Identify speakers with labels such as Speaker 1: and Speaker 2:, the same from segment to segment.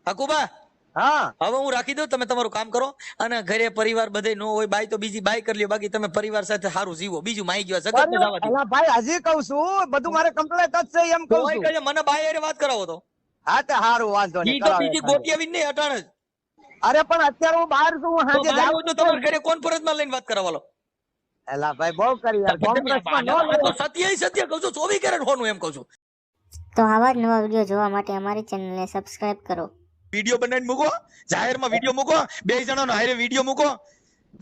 Speaker 1: હકુબા
Speaker 2: હા
Speaker 1: હવે હું રાખી દઉં, તમે તમારું કામ કરો અને ઘરે પરિવાર બધે નો હોય, બાઈ તો બીજી બાઈ કરી લ્યો, બાકી તમે પરિવાર સાથે સારું જીવો, બીજું માઈ ગયો જગત ને જવા દો.
Speaker 2: અલા ભાઈ હજી કહું છું બધું મારે કમ્પ્લીટ જ છે એમ કહું
Speaker 1: કોઈ
Speaker 2: છું.
Speaker 1: કહે મને બાઈ હારે વાત કરાવો તો
Speaker 2: હા તે હારું વાંધો
Speaker 1: ઈ
Speaker 2: નહીં
Speaker 1: તો
Speaker 2: કરાવે
Speaker 1: બીજી
Speaker 2: સાહેબ.
Speaker 1: ગોતી આવીને નહીં અટાણ જ.
Speaker 2: અરે પણ અત્યારે હું બહાર છું, હું
Speaker 1: તો
Speaker 2: સાંજે
Speaker 1: બહાર
Speaker 2: જાઉં
Speaker 1: હોય તો
Speaker 2: છું.
Speaker 1: તમારા ઘરે કોન્ફરન્સમાં લઈને વાત કરાવવા લો.
Speaker 2: એલા ભાઈ બહુ કરી યાર, કોંગ્રેસમાં ન
Speaker 1: આ તો
Speaker 2: લઈ.
Speaker 1: સત્ય ય સત્ય કહું છું, 24 કેરેટ હોનું એમ કહું છું.
Speaker 3: તો આવા જ નવા વિડીયો જોવા માટે અમારી ચેનલને સબસ્ક્રાઇબ કરો.
Speaker 1: વિડીયો બનાવીને મૂકો, જાહેરમાં વિડીયો મૂકો, બે જણાનો હારે વિડીયો મૂકો.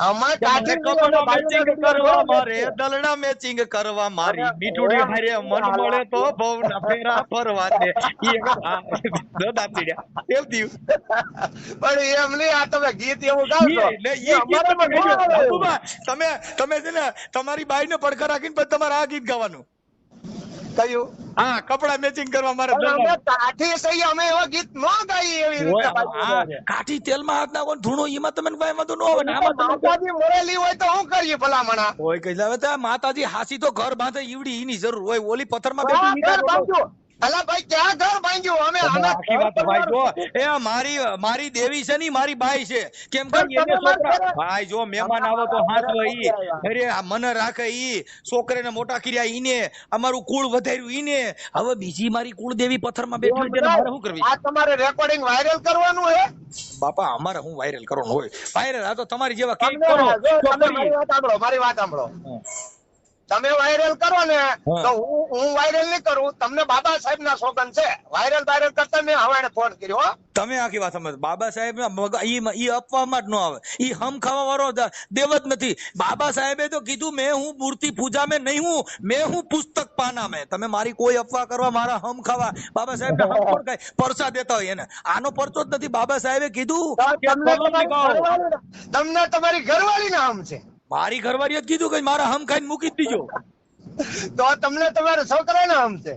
Speaker 2: અમારે કાઠી
Speaker 1: કપડા મેચિંગ કરવા મારે, દલડા મેચિંગ કરવા મારી, મીઠુડી હારે મન મળે તો ભવના ફેરા ફરવા દે. ઈ એક દોડા ચીડ્યા કેમ થયું?
Speaker 2: પણ એમ નહીં, આ તમે ગીત એવું ગાવ છો.
Speaker 1: એટલે ઈ ગીત તમે ગાજો. બાપુબા, તમે છે ને તમારી બાઈને પડખા રાખીને પછી તમારે આ ગીત ગાવાનું.
Speaker 2: કયું?
Speaker 1: હા, કપડા મેચિંગ કરવા મારે
Speaker 2: પણ અમે
Speaker 1: દલડા.
Speaker 2: કાઠી સહી, અમે એવા ગીત ન ગાઈએ એવી રીતે પાછું
Speaker 1: હા,
Speaker 2: છે.
Speaker 1: કાઠી તેલમાં હાથ નાખો ને ધૂણો, એમાં તમે કાંઈ વાંધો ન આવે ને. આમાં તમે
Speaker 2: માતાજી મોરેલી હોય તો શું કરીએ ભલામણા?
Speaker 1: કોઈ કહી હવે તો માતાજી હાસી તો ઘર બાંધે ઈવડી ઈની જરૂર હોય, ઓલી પથ્થરમાં
Speaker 2: હા,
Speaker 1: બેઠી ઈ
Speaker 2: ઘર
Speaker 1: કાઢો.
Speaker 2: બાંધ્યું. અલા ભાઈ ક્યાં ઘર બાંધ્યું? અમે આના
Speaker 1: આખી વાત ભાઈ જો, એ મારી દેવી છે ની મારી બાઈ છે. કેમ કે
Speaker 2: પણ
Speaker 1: એને
Speaker 2: તમે મારા
Speaker 1: છોકરા
Speaker 2: ઘરે-
Speaker 1: ભાઈ જો મહેમાન આવે તો હાથવા ઈ, અરે આ મને રાખે ઈ, છોકરાને મોટા કર્યા ઈને, અમારું કુળ વધાર્યું ઈને. હવે બીજી મારી કુળ દેવી પથ્થરમાં બેઠી હોય તેને મારે શું કરવી?
Speaker 2: આ તમારે રેકોર્ડિંગ વાયરલ કરવાનું હે?
Speaker 1: બાપા અમારે હું વાયરલ કરવાનું હોય? વાયરલ આ તો તમારી જેવા કેક
Speaker 2: તમને
Speaker 1: કરો
Speaker 2: જો
Speaker 1: તો
Speaker 2: તમે
Speaker 1: કરીએ.
Speaker 2: મારી વાત સાંભળો. તમે વાયરલ કરો ને તો હું વાયરલ નહીં કરું. તમને બાબા સાહેબ ના સોગન છે. વાયરલ કરતા મેં હવાને ફોન કર્યો હો.
Speaker 1: તમે આખી વાત સમજ. બાબા સાહેબ ઈ અપવામાં જ ન આવે, ઈ હમ ખાવા વાળો દેવ જ નથી. બાબા સાહેબે તો કીધું મેં હું મૂર્તિ પૂજા में नहीं हूं, मैं हूं पुस्तक पाना में. તમે મારી કોઈ અફવા કરવા, મારા હમ ખાવા. બાબા સાહેબ ને હમ કોણ ખાય? પરસા દેતા હોય એને. આનો પરચો જ નથી. બાબા સાહેબે કીધું કે
Speaker 2: તમને તમારી ઘરવાળી ના હમ છે,
Speaker 1: મારી ઘરવાળીએ જ કીધું કે મારા હમ ખાઈને મૂકી જ દીજો.
Speaker 2: તો તમને તમારા છોકરા ના હમ છે.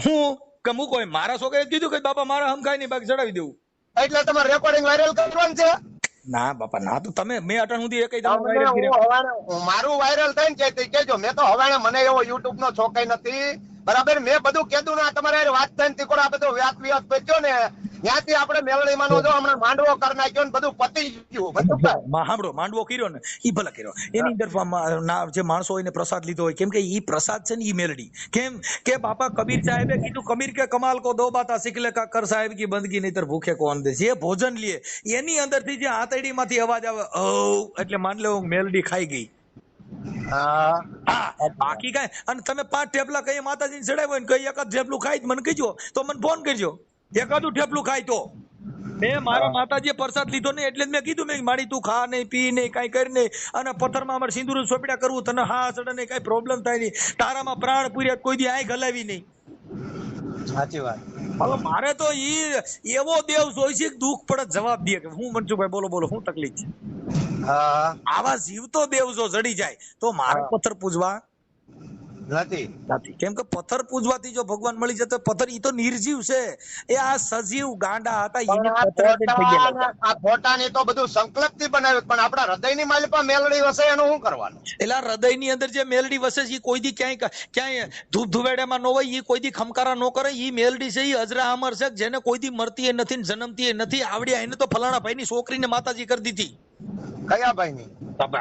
Speaker 1: હું કે મૂકો એમ. મારા છોકરાએ કીધું કે બાપા મારા હમ ખાઈ નહીં, બાકી ચડાવી દેવું.
Speaker 2: એટલે તમારે રેકોર્ડિંગ વાયરલ કરવાનું છે.
Speaker 1: ના બાપા ના, તો તમે મેં અટાણ સુધી એકય
Speaker 2: તમને
Speaker 1: વાયરલ
Speaker 2: હું
Speaker 1: કર્યા.
Speaker 2: હવારે મારું વાયરલ થઈને કેજો. મેં તો હવારે મને એવો યુટ્યુબ નો શોખ નથી, બરાબર. મેં બધું કીધું ને, તમારે વાત થઈને તીકોડા બધું વ્યાસ પચ્યો ને, ત્યાંથી આપણે મેલડી માનો જો હમણાં માંડવો કરી નાખ્યો ને બધું પતી ગયું. બધું
Speaker 1: સાંભળો, માંડવો કર્યો ને ઈ ભલે કર્યો, એની અંદર જે માણસો હોય ને પ્રસાદ લીધો હોય, કેમ કે ઈ પ્રસાદ છે ને ઈ મેલડી. કેમ કે બાપા કબીર સાહેબે કીધું, કબીર કે કમાલ કો દો બાતા શીખ લે કર સાહેબ કી બંદગી નહીતર ભૂખે કોણ દે. જે ભોજન લે એની અંદરથી જે આંતરડી માંથી અવાજ આવે એટલે માન લો મેલડી ખાઈ ગઈ. હા, બાકી કઈ. અને તમે 5 ઠેપલા કઈ માતાજીને ચડાવ્યો ને કઈ એકાદ ઠેપલું ખાઈ મને કહેજો, તો મને ફોન કરજો. એકાદું ઠેપલું ખાય તો મેં મારા માતાજીએ પ્રસાદ લીધો ને એટલે જ મેં કીધું, મેં માડી તું ખા નહીં, પી નહીં, કઈ કરી નહીં, અને પથ્થરમાં અમારે સિંદૂર સોપડ્યા કરવું, તને હા ચડે નહીં, કઈ પ્રોબ્લેમ થાય નહીં, તારામાં પ્રાણ પૂર્યા, કોઈ દી આંખ હલાવી નહીં.
Speaker 2: સાચી વાત.
Speaker 1: હવે મારે તો ઈ એવો દેવ જોઈ છે દુઃખ પડે જવાબ દે કે હું મનસુખભાઈ બોલો શું તકલીફ છે. આવા જીવતો દેવ જો જડી જાય તો મારે પથ્થર પૂજવા
Speaker 2: નથી.
Speaker 1: કેમ કે પથ્થર પૂજવાથી જો ભગવાન મળી જતો, પથ્થર ઈ તો નિર્જીવ છે. એ આ સજીવ ગાંડા હતા, એને
Speaker 2: આ ફોટાની તો બધું સંકલ્પ થી બનાવ્યું, પણ આપણા હૃદયની માલિકા મેલડી વસે એનું શું કરવાનું?
Speaker 1: એટલે હૃદયની અંદર જે મેલડી વસે છે, કોઈ દી ક્યાંય ધૂપ ધુવેડામાં ન હોય, ઈ કોઈ દી ખમકારા ન કરે. ઈ મેલડી છે, ઈ અજરા અમર છે, જેને કોઈ દી મરતી નથી ને જન્મતી નથી. આવડ્યા એને તો ફલાણા ભાઈ ની છોકરીને માતાજી કરી દીધી.
Speaker 2: કયા ભાઈ ની?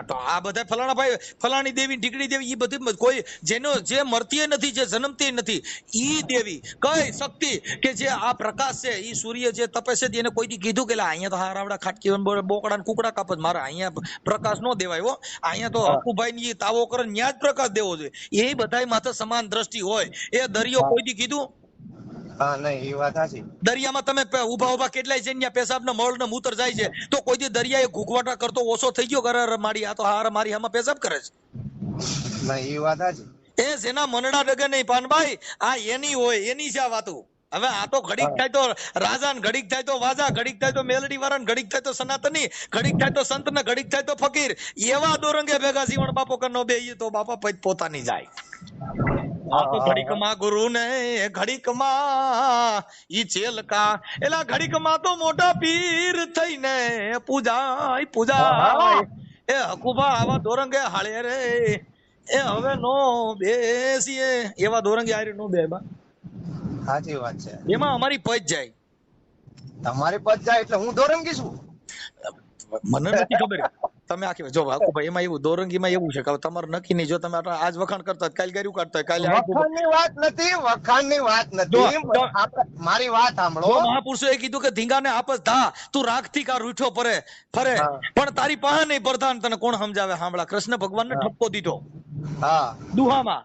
Speaker 1: તો આ બધા ફલાણા ભાઈ, ફલાણી દેવી, ઢીકડી દેવી, એ બધી કોઈ જેનો જે મરતી નથી, જે જન્મતી નથી, ઈ દેવી કઈ શક્તિ કે જે આ પ્રકાશ છે, ઈ સૂર્ય જે તપે છે, એને કોઈ દી કીધું કે અહીંયા તો હારાવડા ખાટકી બોકડા ને કુકડા કાપ જ, મારે અહીંયા પ્રકાશ નો દેવાય હો. અહીંયા તો હકુભાઈ ની તાવો કરે ન્યા જ પ્રકાશ દેવો જોઈએ. એ બધાય માથે સમાન દ્રષ્ટિ હોય. એ દરિયો કોઈ દી કીધું?
Speaker 2: હા, નહીં, એ વાત સાચી.
Speaker 1: દરિયામાં તમે ઉભા કેટલાય છે ત્યાં પેશાબ ને મળ ને મૂતર જાય છે, તો કોઈ દી દરિયા એ ઘૂઘવાટા કરતો ઓછો થઈ ગયો? કરે મારી આ તો હાર મારી આમાં પેશાબ કરે છે.
Speaker 2: નહીં, એ વાત સાચી.
Speaker 1: એ જેના મનડા ડગે નહીં પાનભાઈ, આ એની હોય, એની છે આ વાતો. હવે આ તો ઘડીક થાય તો રાજા ને, ઘડીક થાય તો વાજા, ઘડીક થાય તો મેલડી વાળા, ઘડીક થાય તો સનાતની, ઘડીક થાય તો સંત ને, ઘડીક થાય તો ફકીર. એવા દોરંગે ભેગા જીવન બાપો કરનો બે તો બાપા પોતાની જાય. આ તો ઘડીકમાં ગુરુ ને, ઘડીકમાં ઈ ચેલકા, એલા ઘડીકમાં તો મોટા પીર થઈને પૂજાય. એ હકુબા આવા દોરંગે હાળે રે, એ હવે નો બેસીએ. એવા દોરંગે હારે નો બે બા.
Speaker 2: સાચી વાત છે.
Speaker 1: એમાં અમારી પચ જાય.
Speaker 2: તમારી પદ જાય એટલે હું દોરંગી છું.
Speaker 1: મને નથી ખબર. તમે આખી જો ભાઈ એમાં એવું દોરંગીમાં એવું છે કે હવે તમારે નક્કી નહીં. જો તમે આજ વખાણ કરતા હોય, કાલે ગાર્યું કાઢતા હોય, કાલે
Speaker 2: વખાણની વાત નથી, વખાણની વાત નથી. મારી વાત સાંભળો.
Speaker 1: મહાપુરુષોએ કીધું કે ધીંગાને આપસ ધા, તું રાખથી કા રૂઠો ફરે પણ તારી પાસે નહીં પ્રધાન, તને કોણ સમજાવે? સાંભળા, કૃષ્ણ ભગવાનને ઠપકો દીધો દુહામાં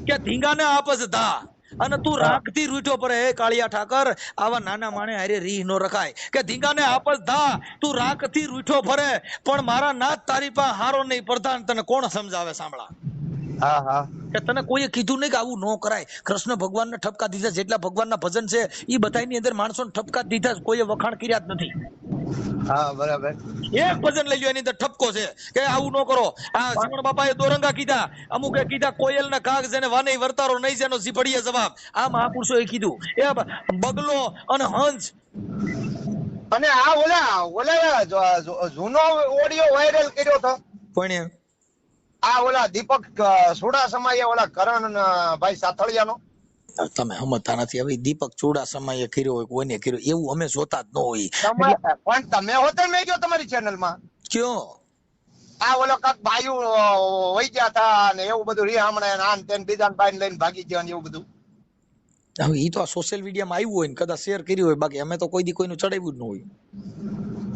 Speaker 1: કે ધીંગાને આપસ ધા અને તું રાખથી રૂઠો પડે. હે કાળિયા ઠાકર, આવા નાના માણે હારે રીહ નો રખાય કે ધીંગાને આપસ ધા, તું રાખથી રૂઠો ફરે પણ મારા નાથ તારી પાસે હારો નહીં પ્રધાન, તને કોણ સમજાવે? સાંભળા, કે તને કોઈએ કીધું નહીં કે આવું ન કરાય. કૃષ્ણ ભગવાનને ઠપકા દીધા, જેટલા ભગવાનના ભજન છે એ બધાની અંદર માણસોને ઠપકા દીધા, કોઈએ વખાણ કર્યા જ નથી.
Speaker 2: હા, બરાબર.
Speaker 1: એક ભજન લઈ લો, એની અંદર ઠપકો છે કે આવું ન કરો. આ શ્રવણ બાપાએ દોરંગા કીધા, અમુકે કીધા કોયલ ના કાગ જેને વાને વર્તારો નહીં જેનો ઝીપડીએ જવાબ. આ મહાપુરુષોએ કીધું. એ બગલો અને હંસ
Speaker 2: અને આ ઓલા જૂનો ઓડિયો વાયરલ કર્યો હતો
Speaker 1: પણ
Speaker 2: આ ઓલા દીપક સુડાસમાએ, ઓલા કરણ ભાઈ સાથળિયાનો.
Speaker 1: તમે સમજતા નથી. હવે દીપક ચુડાસમાએ કર્યો હોય, કોઈને કર્યો, એવું અમે જોતા જ ન હોય.
Speaker 2: પણ તમે હોતે મેં કયો તમારી ચેનલમાં
Speaker 1: કયો
Speaker 2: આ ઓલો કાક બાયુ વહી ગયા હતા ને એવું બધું રીહામણે આન તેન બીજા ભાઈ લઈને ભાગી ગયા ને એવું બધું.
Speaker 1: હવે ઈ તો આ સોશિયલ મીડિયામાં આવ્યું હોય ને કદાચ શેર કર્યું હોય, બાકી અમે તો કોઈ દી કોઈનું ચડાવ્યું જ ન હોય.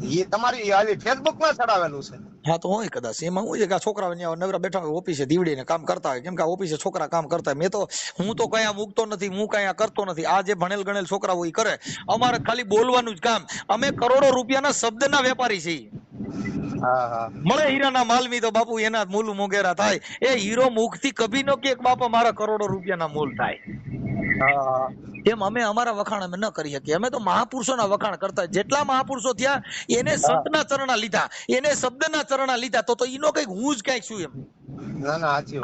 Speaker 2: એ તમારી ફેસબુક માં ચડાવેલું છે.
Speaker 1: હા તો હોય કદાચ. એમાં શું છે કે આ છોકરા નવરા બેઠા હોય ઓફિસે દીવડીને કામ કરતા હોય, કેમ કે ઓફિસે છોકરા કામ કરતા હોય. હું તો કયા મૂકતો નથી, હું કયા કરતો નથી. આ જે ભણેલ ગણેલ છોકરા હોય કરે. અમારે ખાલી બોલવાનું જ કામ. અમે કરોડો રૂપિયાના શબ્દના વેપારી છીએ. મળે હીરાના માલમી તો બાપુ એના મૂલ મોગેરા થાય. એ હીરો મુખ થી કભી નો કે બાપા મારા કરોડો રૂપિયાના મૂલ થાય. એમ અમે અમારા વખાણ અમે ન કરી શકીએ. અમે તો મહાપુરુષોના વખાણ કરતા. જેટલા મહાપુરુષો થયા એને સંતના ચરણા લીધા, એને શબ્દના ચરણા લીધા. તો ઈનો કઈક હું જ કઈક છું એમ.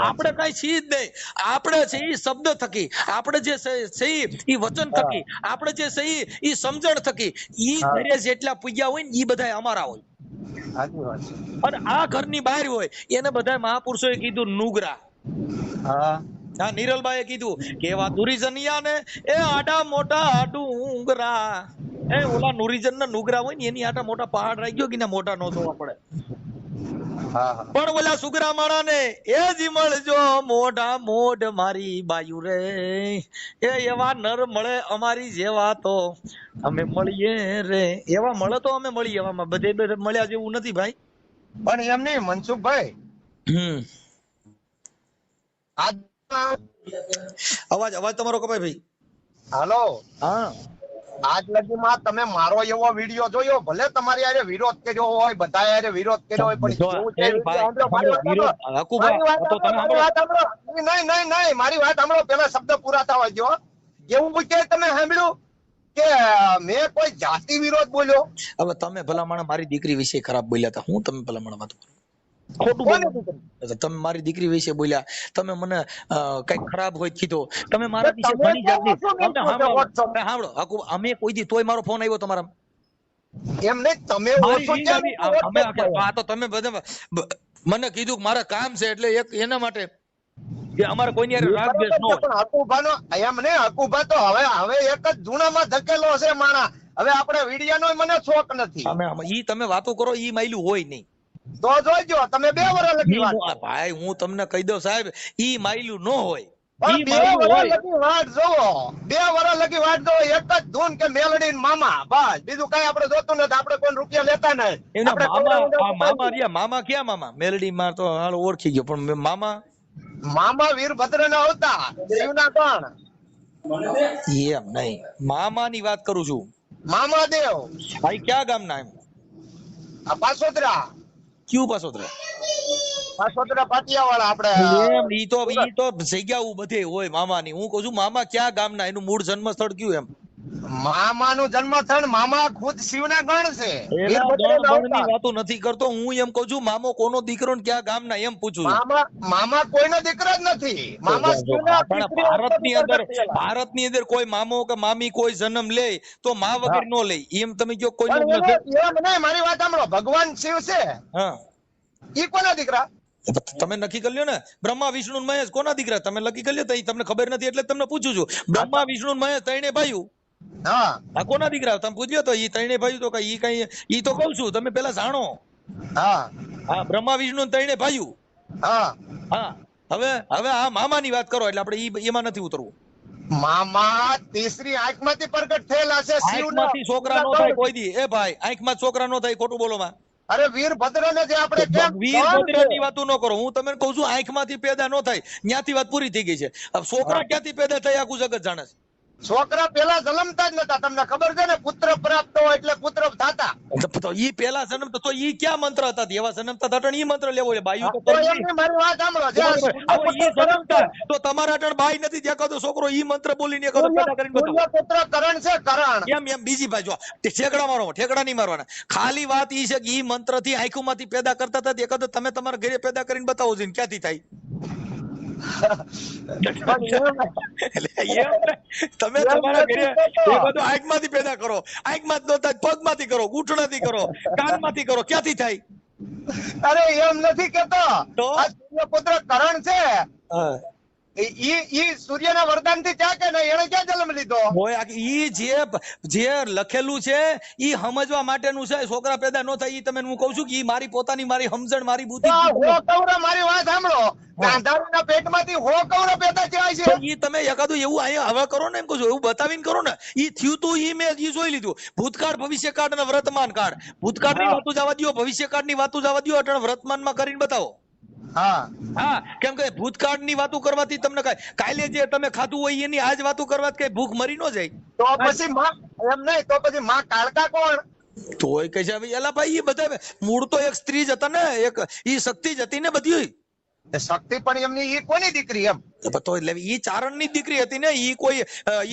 Speaker 1: આપણે કઈ છીએ જ નહીં. આપણે છે એ શબ્દ થકી, આપણે જે છે એ વચન થકી, આપણે જે છે એ સમજણ થકી, ઈ ઘરે જેટલા પૂજ્યા હોય ને ઈ બધા અમારા હોય. અને આ ઘરની બહાર હોય એને બધા મહાપુરુષોએ કીધું નુગરા. હા, નિરલબાઈએ કીધું કેવા નુરીજનિયા ને એ આડા મોટા ડુંગરા. એ ઓલા નુરીજન ના નુગરા હોય ને એની આટા મોટા પહાડ રહી ગયો કે મોટા નો જોવા પડે. પણ ઓલા સુગરા માણા ને એ જ મળજો મોઢા મોઢ મારી બાયુ રે. એ એવા નર મળે અમારી જેવા તો અમે મળીએ રે. એવા મળે તો અમે મળીએ. એવામાં બધે મળ્યા જેવું નથી ભાઈ.
Speaker 2: પણ એમ નહીં મનસુખભાઈ,
Speaker 1: અવાજ તમારો કપાય ભાઈ.
Speaker 2: હાલો.
Speaker 1: હા,
Speaker 2: આજ લગીમાં તમે મારો એવો વિડીયો જોયો, ભલે તમારી હારે વિરોધ કર્યો હોય, બધા હારે વિરોધ કર્યો હોય, પણ નહીં, મારી વાત સાંભળો. પેલા શબ્દ પૂરા થવા દો. એવું કે તમે સાંભળ્યું કે મેં કોઈ જાતિ વિરોધ બોલ્યો?
Speaker 1: હવે તમે ભલામણ મારી દીકરી વિશે ખરાબ બોલ્યા હતા. હું તમે ભલામણ વાત ખોટું બોલ્યા. તમે મારી દીકરી વિશે બોલ્યા, તમે મને કઈક ખરાબ હોય કીધો, તમે મારા વિશે ઘણી જાતની. સાંભળો, અમે કોઈ દી તોય મારો ફોન આવ્યો તમારા?
Speaker 2: એમ નહીં, તમે
Speaker 1: આ તો તમે બધા મને કીધું કે મારા કામ છે એટલે એક એના માટે કે અમારે કોઈની હારે રાગ દ્વેષ ન હોય.
Speaker 2: હકુભાનો એમ નહીં, હકુભા તો હવે એક જ જૂનામાં ધકેલો છે માણા. હવે આપણે વિડિયાનો મને શોખ નથી.
Speaker 1: ઈ તમે વાતો કરો, ઈ માયલું હોય નહીં
Speaker 2: તો જોઈજો. તમે 2 વર્ષ લગી વાત.
Speaker 1: ભાઈ હું તમને કહી દઉં સાહેબ, ઈ માયલું ન હોય.
Speaker 2: 2 વર્ષ લગી વાત જોવો, 2 વર્ષ લગી વાત જોવો. એક જ ધૂન કે મેલડી મામા, બસ બીજું કઈ આપણે જોતું નથી. આપણે કોઈ રૂપિયા લેતા
Speaker 1: નહીં. મામા ક્યાં મામા? મેલડી માં તો હાલ ઓળખી ગયો, પણ મામા
Speaker 2: વીરભદ્ર ના આવતા શિવના કોણ?
Speaker 1: એમ નહીં, મામા ની વાત કરું છું.
Speaker 2: મામા દેવ
Speaker 1: ભાઈ ક્યાં ગામ ના? એમ
Speaker 2: પાસોદરા.
Speaker 1: ક્યુ પાસોદરા?
Speaker 2: પાસોદરા પાટિયાવાળા. આપણે
Speaker 1: ઈ તો જગ્યાઓ બધે હોય મામા ની. હું કઉ છું મામા ક્યાં ગામ ના, એનું મૂળ જન્મ સ્થળ કયું? એમ
Speaker 2: મામા નું જન્મ સ્થળ મામા ખુદ શિવના ગણ છે.
Speaker 1: ની વાતો નથી કરતો હું. એમ કઉ છું મામો કોનો દીકરો ને ક્યાં ગામ ના, એમ પૂછું.
Speaker 2: મામા કોઈનો દીકરો જ નથી.
Speaker 1: ભારત ની અંદર કોઈ મામો કે મામી કોઈ જન્મ લે તો માં વગર નો લે. એમ તમે કયો કોઈ?
Speaker 2: મારી વાત સાંભળો, ભગવાન શિવ છે,
Speaker 1: હા,
Speaker 2: ઈ કોના દીકરા?
Speaker 1: તમે નક્કી કરી લ્યો ને. બ્રહ્મા વિષ્ણુ મહેશ કોના દીકરા તમે નક્કી કરી લ્યો. તમને ખબર નથી એટલે તમને પૂછું છું. બ્રહ્મા વિષ્ણુ મહેશ ત્રણે ભાઈઓ.
Speaker 2: હા
Speaker 1: આ કોના દીકરા તમે પૂછ્યો તો ઈ ત્રણે ભાઈ તો કઈ ઈ કઈ ઈ તો કઉ છું તમે પેલા જાણો.
Speaker 2: હા
Speaker 1: હા બ્રહ્મા વિષ્ણુ ને ત્રણે ભાઈઓ.
Speaker 2: હા
Speaker 1: હા હવે આ મામાની વાત કરો એટલે આપણે એમાં નથી ઉતરવું.
Speaker 2: મામા તીસરી આંખમાંથી પ્રગટ થયેલા છે શિવના
Speaker 1: આંખમાંથી છોકરા નો થાય કોઈ દી. એ ભાઈ આંખમાં છોકરા નો થાય ખોટું બોલો માં.
Speaker 2: અરે વીરભદ્ર ને જે આપણે કેમ
Speaker 1: વીરભદ્ર ની વાતો ન કરો. હું તમને કહું છું આંખમાંથી પેદા ન થાય ત્યાંથી વાત પૂરી થઈ ગઈ છે. હવે છોકરા ક્યાંથી પેદા થાય આખું જગત જાણે છે.
Speaker 2: છોકરા પેલા જન્મતા જ નતા તમને ખબર છે ને પુત્ર પ્રાપ્ત હોય એટલે પુત્ર થતા.
Speaker 1: તો ઈ પેલા જન્મ તો ઈ ક્યાં મંત્ર હતા એવા જન્મતા હતા ઈ મંત્ર લેવો છે બાયું તો
Speaker 2: તો
Speaker 1: કરવું
Speaker 2: એમની મારી વાત સાંભળો જે આ
Speaker 1: હવે ઈ જન્મતા તો તમારા અટણ બાઈ નથી દેખાતો છોકરો ઈ મંત્ર બોલીને એકાદો પેદા કરીને બતાવો.
Speaker 2: પુત્ર કરણ છે કરણ
Speaker 1: એમ બીજી બાજુ ઠેકડા મારો ઠેકડા નહીં મારવાના. ખાલી વાત ઈ છે કે ઈ મંત્ર થી આંખોમાંથી પેદા કરતા હતા એકાદો તમે તમારા ઘરે પેદા કરીને બતાવો છો ક્યાંથી થાય. તમે તમારા ઘરે બધું આંખમાંથી પેદા કરો. આંખમાં જ ન થાય પગમાંથી કરો, ગૂંઠણાથી કરો, કાનમાંથી કરો, ક્યાંથી થાય?
Speaker 2: અરે એમ નથી કેતો
Speaker 1: તો?
Speaker 2: આ સૂર્યપુત્ર કરણ છે
Speaker 1: હા
Speaker 2: ઈ સૂર્યના વરદાનથી ક્યાં કે નહીં એને ક્યાં જન્મ લીધો
Speaker 1: હોય ઈ જે લખેલું છે ઈ સમજવા માટેનું છે. છોકરા પેદા ન થાય ઈ તમે હું કહું છું કે ઈ મારી પોતાની મારી સમજણ મારી બુદ્ધિ.
Speaker 2: હો કૌરવ મારી વાત સાંભળો ગાંધારીના પેટમાંથી હો કૌરવ પેદા થયા છે.
Speaker 1: ઈ તમે એકાદું એવું અહીંયા હવે કરો ને એમ કહું છું એવું બતાવીને કરો ને. ઈ થયું તું ઈ મેં ઈ જોઈ લીધું. ભૂતકાળ ભવિષ્યકાળ અને વર્તમાન કાળ. ભૂતકાળની વાતો જવા દ્યો, ભવિષ્યકાળની વાતો જવા દ્યો, અટણ વર્તમાનમાં કરીને બતાવો. હા કેમ કે ભૂતકાળની વાતો કરવાથી તમને કાલે જે તમે ખાધું હોય એની આજ વાતો કરવાથી કઈ ભૂખ મરી ન જાય.
Speaker 2: તો પછી માં એમ નહીં તો પછી માં કાળકા કોણ
Speaker 1: તોય કહે છે એલા ભાઈ ઈ બધા મૂળ તો એક સ્ત્રી જ હતા ને, એક ઈ શક્તિ જ હતી ને બધી.
Speaker 2: શક્તિ પણ એમની ઈ કોની દીકરી એમ
Speaker 1: તો એટલે ઈ ચારણની દીકરી હતી ને. ઈ કોઈ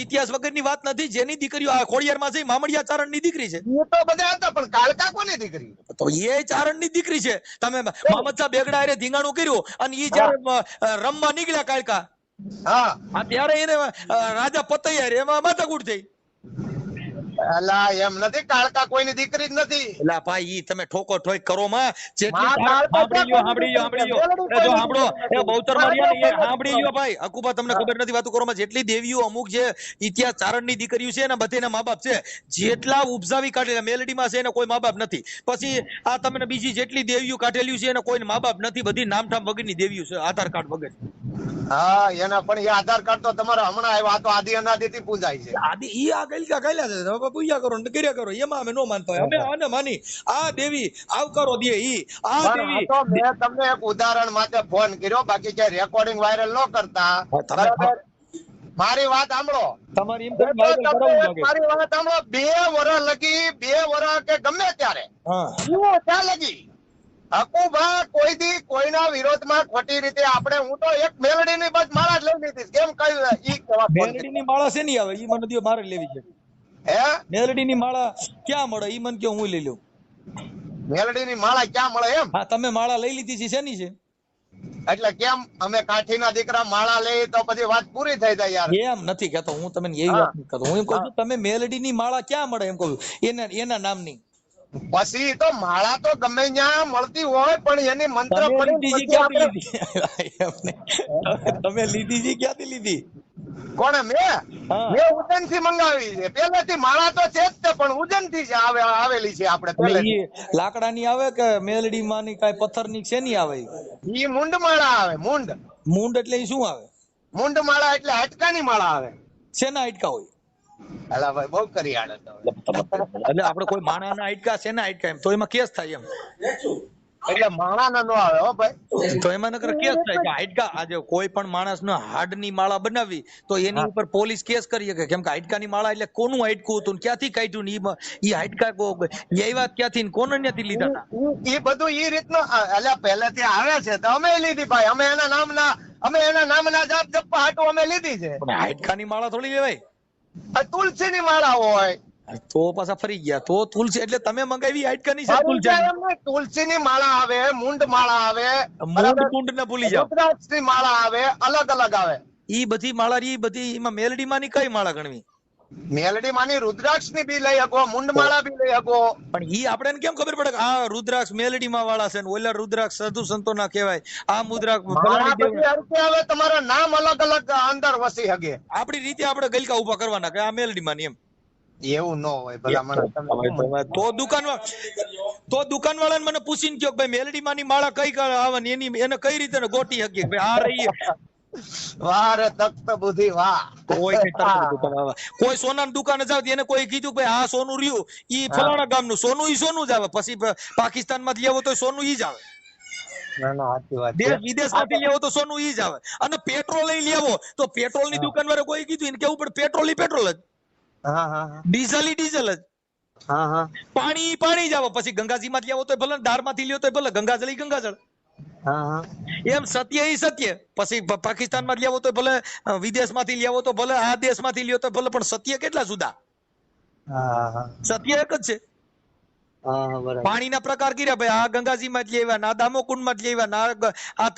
Speaker 1: ઇતિહાસ વગરની વાત નથી. જેની દીકરીઓ આ ખોડિયારમાં છે મામડિયા ચારણની દીકરી છે.
Speaker 2: એ તો બધા હતા પણ કાળકા કોની દીકરી
Speaker 1: તો એ ચારણની દીકરી છે. તમે મોહમ્મદ શાહ બેગડા હારે ધીંગાણું કર્યું અને ઈ જયારે રમવા નીકળ્યા કાળકા
Speaker 2: હા
Speaker 1: ત્યારે એને રાજા પતૈયા રે એમાં માથાકૂટ થઈ.
Speaker 2: અલા એમ નથી કાળકા કોઈની દીકરી જ નથી.
Speaker 1: એટલે ભાઈ ઈ તમે ઠોકો ઠોક કરો માં. જેટલી
Speaker 2: માં કાળકા
Speaker 1: સાંભળી લ્યો એ જો સાંભળો એ બહુચર માર્યા ને એ સાંભળી લ્યો ભાઈ. અકુબા તમને ખબર નથી વાતો કરો માં. જેટલી દેવીઓ અમુક જે ઇતિહાસ ચારણની દીકરીઓ છે ને બધેના મા બાપ છે. જેટલા ઉપજાવી કાઢેલા મેલડીમાં છે એને કોઈ મા બાપ નથી. પછી આ તમને બીજી જેટલી દેવીઓ કાઢેલી છે એને કોઈ મા બાપ નથી. બધી નામઠામ વગરની દેવીઓ છે આધાર કાર્ડ વગર.
Speaker 2: હા એના પણ એ આધાર કાર્ડ તો તમારા હમણાં આવ્યા તો આદિ અનાદિ થી પૂજાય છે.
Speaker 1: આદિ ઈ આ કઈલા છે પૂજા કરો ને કર્યા કરો એમાં અમે નો માનતા હોય. અમે આને માની આ દેવી આવકારો દે ઈ આ દેવી.
Speaker 2: તો મેં તમને એક ઉદાહરણ માટે ફોન કર્યો બાકી કે રેકોર્ડિંગ વાયરલ ન કરતા. બરાબર મારી વાત સાંભળો.
Speaker 1: તમારી એમ
Speaker 2: મારી વાત સાંભળો 2 વર્ષ લગી 2 વર્ષ કે ગમે ત્યારે ત્યાં લગી હકુભા કોઈ દી કોઈના વિરોધમાં ખોટી રીતે આપણે હું તો એક મેલડીની બસ માળા જ લઈ લીધી કેમ કહ્યું ઈ કેવા
Speaker 1: મેલડીની માળા છે નહીં આવે ઈ મને દયો મારે લેવી છે.
Speaker 2: હે
Speaker 1: મેલડીની માળા ક્યાં મળે ઈ મને કયો હું લઈ લઉં.
Speaker 2: મેલડીની માળા ક્યાં મળે એમ
Speaker 1: હા તમે માળા લઈ લીધી છે શેની છે
Speaker 2: એટલે કેમ અમે કાઠીના દીકરા માળા લઈ તો પછી વાત પૂરી થઈ જાય યાર.
Speaker 1: એમ નથી કહેતો હું તમને એવી વાત નથી કરતો. હું એમ કહું છું તમે મેલડીની માળા ક્યાં મળે એમ કહું એના નામની.
Speaker 2: પછી તો માળા તો ગમે ત્યાં મળતી હોય પણ એની મંત્ર
Speaker 1: તમે લીધી છે ક્યાંથી લીધી
Speaker 2: કોણે મેં ઉજ્જૈન થી મંગાવી છે. પહેલેથી માળા તો છે જ તે પણ ઉજ્જૈન થી આવેલી છે આપણે પહેલેથી.
Speaker 1: લાકડાની આવે કે મેલડી માની કાઈ પથ્થરની છે ની આવે
Speaker 2: ઈ મુંડ માળા આવે મુંડ
Speaker 1: મુંડ એટલે ઈ શું આવે
Speaker 2: મુંડ માળા એટલે હાડકાની માળા આવે.
Speaker 1: શેના હાડકા હોય
Speaker 2: અલા ભાઈ બહુ કરી આડે
Speaker 1: એટલે આપણે કોઈ માણાના હાડકા શેના હાડકા એમ તો એમાં કેસ થાય એમ
Speaker 2: એટલે માળાના નો આવે હો ભાઈ.
Speaker 1: તો એમાં નકર કેસ થાય કે હાડકા આજે કોઈ પણ માણસનો હાડની માળા બનાવી તો એની ઉપર પોલીસ કેસ કરી શકે કેમ કે હાડકાની માળા એટલે કોનું હાડકું હતું ક્યાંથી કાઢ્યું ને ઈ હાડકા આવ્યા ક્યાંથી ને કોને ત્યાંથી લીધા હતા
Speaker 2: ઈ બધું ઈ રીતનું એટલે પહેલેથી આવે છે તો અમે લીધી ભાઈ. અમે એના નામના જાપ જપ્પા હાટું અમે લીધી છે.
Speaker 1: હાડકાની માળા થોડી લેવાય
Speaker 2: તુલસી ની માળા હોય
Speaker 1: તો પાછા ફરી ગયા તો તુલસી એટલે તમે મંગાવી હાડકાની
Speaker 2: તુલસી ની માળા આવે મુંડ માળા આવે
Speaker 1: મુંડ ને ભૂલી જાવ
Speaker 2: રુદ્રાક્ષ ની માળા આવે અલગ અલગ આવે.
Speaker 1: ઈ બધી માળા ઈ બધી એમાં મેલડી માની કઈ માળા ગણવી
Speaker 2: મેલડી માની રુદ્રાક્ષ ની બી લઈ શકો મુંડ માળા બી લઈ શકો
Speaker 1: પણ ઈ આપણે કેમ ખબર પડે કે આ રુદ્રાક્ષ મેલડી માં વાળા છે ને ઓલા રુદ્રાક્ષ સાધુ સંતો ના કહેવાય આ મુદ્રાક્ષ
Speaker 2: હવે તમારા નામ અલગ અલગ અંદર વસી શકે.
Speaker 1: આપડી રીતે આપણે ગલકા ઉભા કરવાના કે આ મેલડી માની એમ
Speaker 2: એવું ન હોય ભલામણ.
Speaker 1: તો દુકાન વાળાને મને પૂછીને કયો કે ભાઈ મેલડી માની માળા કઈ આવવાની એની એને કઈ રીતે ગોતી શકીએ કે ભાઈ આ રહી
Speaker 2: વાહ રે તખ્ત બુદ્ધિ વાહ.
Speaker 1: કોઈ કઈ તરત દુકાન આવે. કોઈ સોનાની દુકાને જાવ તો એને કોઈ કીધું કે ભાઈ આ સોનું રહ્યું ઈ ફલાણા ગામનું સોનું, ઈ સોનું જ આવે. પછી પાકિસ્તાન માંથી લેવો તો સોનું ઈ જ આવે.
Speaker 2: ના ના સાચી વાત છે.
Speaker 1: દેશ વિદેશ માંથી લેવો તો સોનું ઈ જ આવે. અને પેટ્રોલ લઈ લેવો તો પેટ્રોલ ની દુકાન વાળા કોઈ કીધું એને કેવું પડે પેટ્રોલ ઈ પેટ્રોલ જ,
Speaker 2: હા હા હા
Speaker 1: ડીઝલ ઈ ડીઝલ જ,
Speaker 2: હા હા
Speaker 1: પાણી ઈ પાણી જ આવે. પછી ગંગાજી માંથી લેવો તો ભલે, ધાર માંથી લેવો તો ભલે, ગંગાજળ ઈ ગંગાજળ.
Speaker 2: હા હા
Speaker 1: એમ સત્ય ઈ સત્ય. પછી પાકિસ્તાન માં લેવો તો ભલે, વિદેશ માંથી લેવો તો ભલે, આ દેશ માંથી લેવો તો ભલે, પણ સત્ય કેટલા જુદા?
Speaker 2: હા હા
Speaker 1: સત્ય એક જ છે.
Speaker 2: હા બરાબર.
Speaker 1: પાણીના પ્રકાર કર્યા ભાઈ, આ ગંગાજી માં લેવા ના, દામોકુંડ માં લેવા ના, આ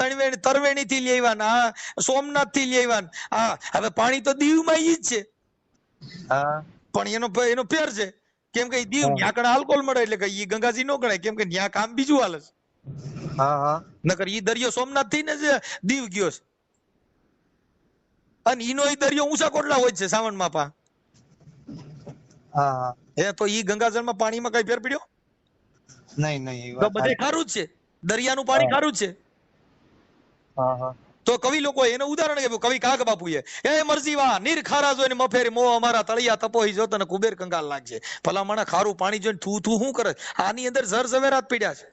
Speaker 1: તરવેણી થી લેવા ના, સોમનાથ થી લેવા ના. હવે પાણી તો દીવ માં ઈ જ છે,
Speaker 2: હા
Speaker 1: પણ એનો ફેર છે. કેમ કે દીવ ન્યા કણ આલ્કોહોલ મળે એટલે કે ઈ ગંગાજી નો ગણાય, કેમ કે ન્યા કામ બીજું હાલે છે.
Speaker 2: હા હા
Speaker 1: નકર ઈ દરિયો સોમનાથ થી ને જ દીવ ગયો છે. અને ઈનો ઈ દરિયો ઊંચા કોટલા હોય છે સાવણ માં પા.
Speaker 2: હા
Speaker 1: તો ઈ ગંગાજળ માં પાણીમાં કઈ ફેર પડ્યો?
Speaker 2: નહીં નહીં
Speaker 1: તો બધે ખારું જ છે, દરિયાનું પાણી ખારું જ છે.
Speaker 2: હા હા
Speaker 1: તો કવિ લોકો એનું ઉદાહરણ આપ્યું, કવિ કાગ બાપુએ, એ મરજી વાહ નીર ખારા જોઈને મફેરી મોહ અમારા તળિયા તપોહી જો તને કુબેર કંગાલ લાગશે. ભલામણા ખારું પાણી જોઈને થૂ થૂ શું કરે? આની અંદર ઝર ઝવેરાત પીડ્યા છે.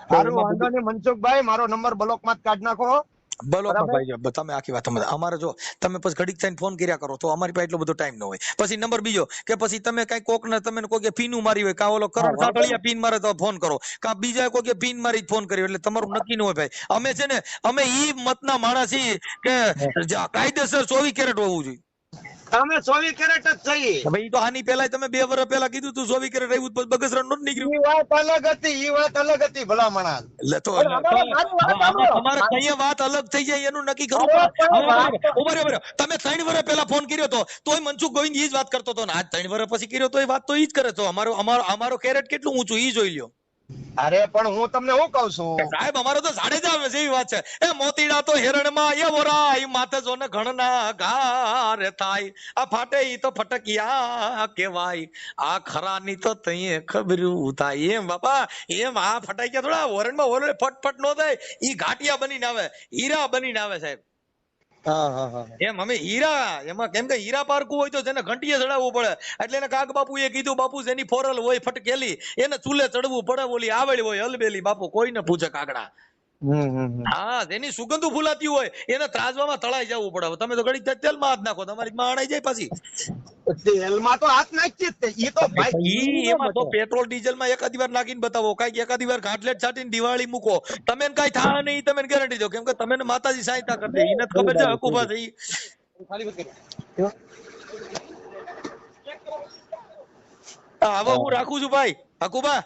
Speaker 2: સારું વાંધો નહીં મનસુખભાઈ, મારો નંબર બ્લોક માં કાઢ નાખો.
Speaker 1: બોલો ભાઈ, તમે આખી વાત સમજ. અમારે જો તમે પછી ઘડીક થઈને ફોન કર્યા કરો તો અમારી પાસે એટલો બધો ટાઈમ ન હોય. પછી નંબર બીજો કે પછી તમે કઈ કોક ને તમે કોઈ પીનું મારી હોય, કા ઓલો કરણ સાતળિયા પીન મારે તો ફોન કરો, કા બીજા કોઈ પીન મારી ફોન કર્યો, એટલે તમારું નક્કી ન હોય ભાઈ. અમે છે ને અમે ઈ મતના માણસ છીએ કે કાયદેસર 24 કેરેટ હોવું જોઈએ.
Speaker 2: તમે 24 કેરેટ જ થઈ.
Speaker 1: ભાઈ તો આની પહેલા તમે 2 વર્ષ પહેલા કીધું તું 24 કેરેટ આવ્યું, પછી બગસરા નો નીકળ્યું.
Speaker 2: ઈ વાત અલગ હતી, ઈ વાત અલગ હતી ભલામણા.
Speaker 1: એટલે તો તમારે કઈ વાત અલગ થઈ જાય એનું નક્કી કરવું પડે. તમે 3 વર્ષ પહેલા ફોન કર્યો તો તોય મનસુખ ગોવિંદ ઈ જ વાત કરતો હતો ને આજ 3 વર્ષ પછી કર્યો તો એ વાત તો ઈ જ કરે તો. અમારો કેરેટ કેટલું ઊંચું ઈ જોઈ લ્યો.
Speaker 2: અરે પણ હું તમને શું કઉ છું
Speaker 1: સાહેબ, અમારો તો જાડેજા આવે છે એવી વાત છે. એ મોતીડા તો હિરણમાં એ વરાય, માથે જો ને ઘણના ઘારે થાય, આ ફાટે ઈ તો ફટકિયા કહેવાય, આ ખરાની તો તઈએ ખબર્યું થાય. એમ બાપા, એમ આ ફટાક્યા થોડા વરણમાં વરણે ફટફટ નો થાય, ઈ ઘાટિયા બનીને આવે, હીરા બનીને આવે સાહેબ. એમ અમે હીરા, એમાં કેમ કે હીરા પારખું હોય તો જેને ઘંટીએ ચડાવવું પડે. એટલે એને કાગ બાપુએ કીધું, બાપુ જેની ફોરલ હોય ફટકેલી એને ચૂલે ચડવું પડે, ઓલી આવેલી હોય હલબેલી બાપુ કોઈને પૂછે કાગડા. હા, જેની સુગંધુ ફૂલાતી હોય એને ત્રાજવામાં તળાઈ જવું પડે. તમે તો ઘડી તેલમાં હાથ નાખો, તમારી માં આણાઈ જાય. પછી
Speaker 2: તેલમાં તો હાથ નાખી જ, ઈ તો ભાઈ
Speaker 1: એમાં તો પેટ્રોલ ડીઝલ માં એકાદી વાર નાખીને બતાવો, કઈક એકાદી વાર ઘાટલેટ છાટીને દિવાળી મૂકો, તમે કઈ થાય નહીં, તમે ગેરંટી દો. કેમ કે તમે માતાજી સહાયતા કરશે, એને ખબર છે હકુબા છે. હવે હું રાખું છું ભાઈ હકુબા.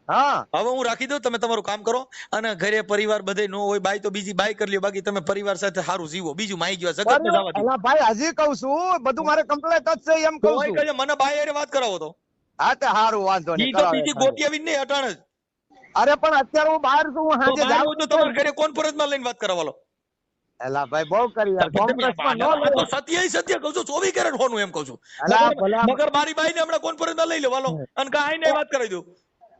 Speaker 2: હા
Speaker 1: હવે હું રાખી દઉં, તમે તમારું કામ કરો. અને ઘરે પરિવાર બધે નો હોય, બાઈ તો બીજી બાઈ કરી લ્યો, બાકી તમે પરિવાર સાથે સારું જીવો. બીજું માઈ ગયો જગત ને જવા દો.
Speaker 2: ભાઈ હજી કઉ છું બધું મારે કમ્પ્લીટ જ છે એમ કઉ છું.
Speaker 1: મને બાઈ હારે વાત કરાવો તો.
Speaker 2: હા તે સારું વાંધો નહીં.
Speaker 1: ઈ તો બીજી ગોતી આવીને નહીં અટાણે જ.
Speaker 2: અરે પણ અત્યારે હું બહાર છું, હું સાંજે જાઉં
Speaker 1: તો તમારે ઘરે કોન્ફરન્સ માં લઈને વાત કરાવવાનો.
Speaker 2: એલા ભાઈ બહુ કરી યાર, કોંગ્રેસમાં નો લે.
Speaker 1: સત્ય કહું છું, 24 કેરેટ હોનું એમ કહું છું. મગર મારી બાઈ ને હમણાં કોન્ફરન્સ માં લઈ લેવાલો અને કાઈ ને વાત કરાવી દઉં.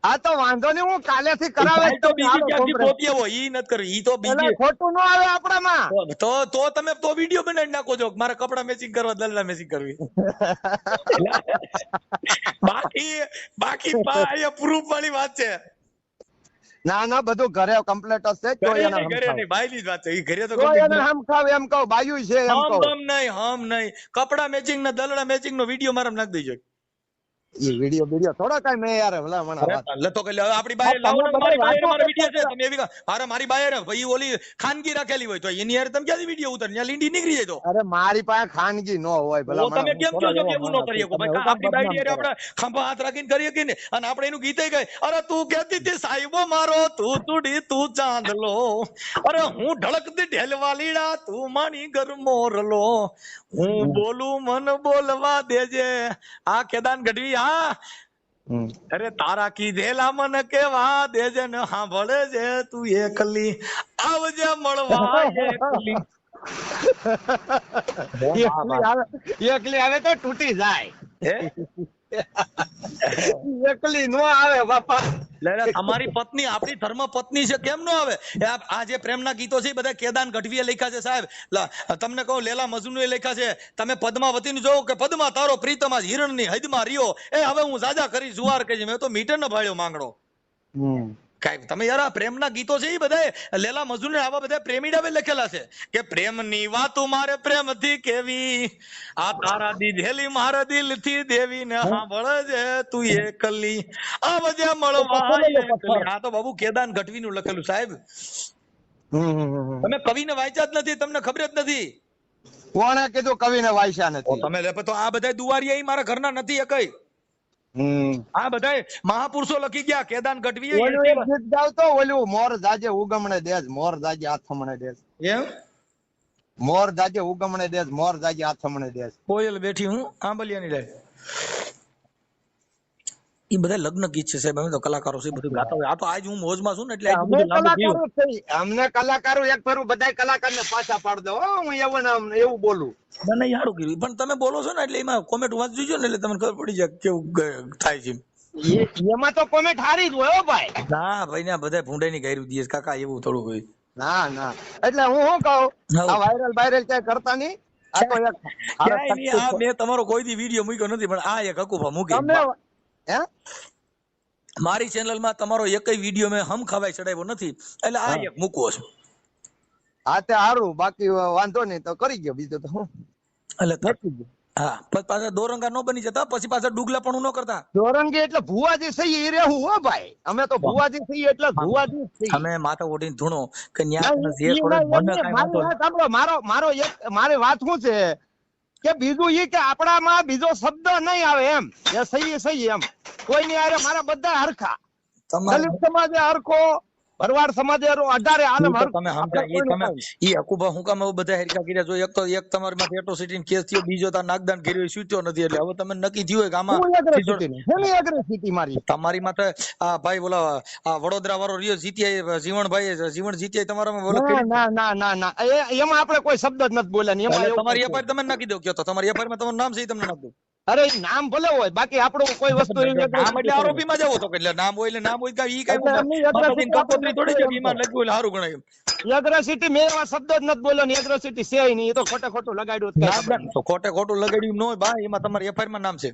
Speaker 2: હા તો વાંધો નહીં, હું કાલેથી કરાવે
Speaker 1: તો બીજી ક્યાંથી ગોતી આવો ઈ નથી કરવી. ઈ તો બીજી
Speaker 2: ખોટું ન આવે આપણામાં.
Speaker 1: તો તમે તો વિડીયો બનાવી નાખો છો મારે કપડા મેચિંગ કરવા, દલના મેચિંગ કરવી. બાકી પ્રૂફ વાળી વાત છે.
Speaker 2: ના ના બધું ઘરે કમ્પ્લીટ જ છે.
Speaker 1: ઘરે નહીં, બાઈ ની જ વાત છે. ઈ ઘરે તો
Speaker 2: હમ ખાવ એમ કહું, બાયું છે એમ કહું.
Speaker 1: હમ નહીં, કપડા મેચિંગ ને દલડા મેચિંગ નો વિડીયો મારે નાખી દેજો.
Speaker 2: ઈ વિડીયો થોડો કઈ મેં યાર ભલા મને
Speaker 1: તો કે આપણી બાઈ લાવો, મારી બાઈ મારા વિડીયો છે. તમે એવી મારી બાઈ રે ભાઈ ઓલી ખાનગી રાખેલી હોય તો એની યાર તમે ક્યાંથી વિડીયો ઉતાર, ત્યાં લીંડી નીકળી જાય. તો
Speaker 2: અરે મારી પાસે ખાનગી ન હોય ભલા
Speaker 1: તમે કેમ કહો છો કે એવું ન કરી શકો? ભાઈ આપણી બાઈ યાર આપણે ખંભા હાથ રાખીને કરીએ કે ને. અને આપણે એનું ગીતે ગઈ, અરે તું કહેતી હતી સાહેબો મારો, તું તુડી તું ચાંદલો, અરે હું ઢળકતી ઢેલવા લીડા, તું માણી ઘર મોરલો, હું બોલું મન બોલવા દેજે. આ કેદાન ગઢવી. હા, અરે તારા કીધેલા મન કેવા દેજે ને સાંભળે છે તું એકલી, આવજે મળવા એકલી.
Speaker 2: એકલી આવે તો તૂટી જાય.
Speaker 1: હે
Speaker 2: એકલી નો આવે બાપા.
Speaker 1: એટલે તમારી પત્ની આપણી ધર્મ પત્ની છે, કેમ નો આવે? આ જે પ્રેમના ગીતો છે એ બધા કેદાન ગઢવીએ લખ્યા છે સાહેબ. તમને કહું લેલા મજનુ લખ્યા છે. તમે પદ્માવતી નું જોવો કે પદ્મા તારો પ્રીતમ આજ હિરણની હદમાં રહ્યો, એ હવે હું જાજા કરી જુવાર કે મેં તો મીટર ન ભાળ્યો માંગડો. કઈ તમે યાર આ પ્રેમના ગીતો છે એ બધા લેલા મજનુ ને આવા બધા પ્રેમીડાવે લખેલા છે કે પ્રેમની વાતો મારે પ્રેમથી કેવી, આ તારા દીધેલી મારા દિલથી દેવી ને સાંભળ જે તું એકલી આ બધા મળવા એકલી. આ તો બાબુ કેદાન ગઢવી નું લખેલું સાહેબ. તમે કવિને વાંચ્યા જ નથી, તમને ખબર જ નથી.
Speaker 2: કોણે કીધું કવિને વાંચ્યા નથી?
Speaker 1: તમે તો આ બધા દુવારિયા મારા ઘરના નથી કઈ. આ બધા મહાપુરુષો લખી ગયા. કેદાન ગઢવી
Speaker 2: એક ગીત ગાવ તો ઓલું મોર જાજે ઉગમણે દેજ, મોર જાજે આથમણે દેજ.
Speaker 1: એમ
Speaker 2: મોર જાજે ઉગમણે દેજ, મોર જાજે આથમણે દેજ.
Speaker 1: કોયલ બેઠી હું આંબલિયાની લે. એ બધા લગ્ન ગીત છે સાહેબ. અમે તો કલાકારો છે બધું ગાતા હોય. આ તો આજ હું મોજમાં છું ને એટલે
Speaker 2: અમને કલાકારો એક ફરું બધા કલાકારને પાછા પાડ દો. હું એવું બોલું
Speaker 1: મને સારું કર્યું, પણ તમે બોલો છો ને એટલે એમાં કોમેન્ટ વાંચી જોજો ને એટલે તમને ખબર પડી જાય કેવું થાય છે.
Speaker 2: એમાં તો કોમેન્ટ હારી જ હોય ભાઈ.
Speaker 1: ના ભાઈ ના બધા ભૂંડાઈ ની ગાયરું દીએ કાકા, એવું થોડું હોય.
Speaker 2: ના એટલે હું શું કહું, આ વાયરલ ક્યાંય કરતા નહીં. આ તો એક
Speaker 1: મેં તમારો કોઈ દી વિડીયો મૂક્યો નથી, પણ આ એક હકુફા મૂકી મારી ચેનલ માં. તમારો એકય વિડીયો મેં હમ ખવાય ચડાવ્યો નથી, એટલે આ એક મૂકવો છે.
Speaker 2: હા તે સારું, બાકી વાંધો નહીં તો કરી ગયો, બીજું તો હું
Speaker 1: એટલે હા પાછા દોરંગા નો બની જતા, પછી પાછા ડુગલા પણ ન કરતા.
Speaker 2: દોરંગી એટલે ભુવાજી થઈ એ રહેવું હો ભાઈ. અમે તો ભુવાજી થઈ એટલે ભુવાજી થઈ.
Speaker 1: અમે માથા ઓઢીને ધૂણો કે
Speaker 2: મારી વાત શું છે કે બીજું ઈ કે આપણામાં બીજો શબ્દ નહીં આવે એમ. એ સહી એમ કોઈ નહીં આવે. મારા બધા હરખા, દલિત સમાજે હરખો, ભરવાડ સમાજે 18 આલમ હરખો.
Speaker 1: તમે સમજાય તમે ઈ હકુબા હું કામ બધા હરખા કર્યા? જો એક તો એક તમારી માં એટ્રોસિટી કેસ થયો, બીજો તો નાગદાન કર્યો છૂટ્યો નથી. એટલે હવે તમે નક્કી થયું હોય કે આમાં
Speaker 2: એગ્રેસિટી મારી
Speaker 1: તમારી માટે આ ભાઈ બોલા આ વડોદરા વાળો રહ્યો જીત્યા, જીવણ જીત્યા તમારામાં
Speaker 2: ના એમાં આપણે કોઈ શબ્દ જ નથી બોલ્યા. એમાં
Speaker 1: તમારી એફઆઈઆર તમે નાખી દો. કયો તો તમારી એફઆઈઆર માં તમારું નામ છે તમને નાખ દો.
Speaker 2: અરે નામ ભલે હોય, બાકી આપણું કોઈ વસ્તુ
Speaker 1: આરોપી માં જવો તો એટલે નામ હોય એટલે નામ હોય ઈ કઈ કાકોત્રી થોડી છે બીમાર લખ્યું એટલે સારું ગણાય.
Speaker 2: એગ્રેસિટી મેં એવા શબ્દ જ નથી બોલ્યો ને. એગ્રેસિટી છે નહીં, એ તો ખોટું લગાડ્યું.
Speaker 1: તો ખોટું લગાડ્યું ન હોય બા. એમાં તમારી એફઆઈઆર માં નામ છે,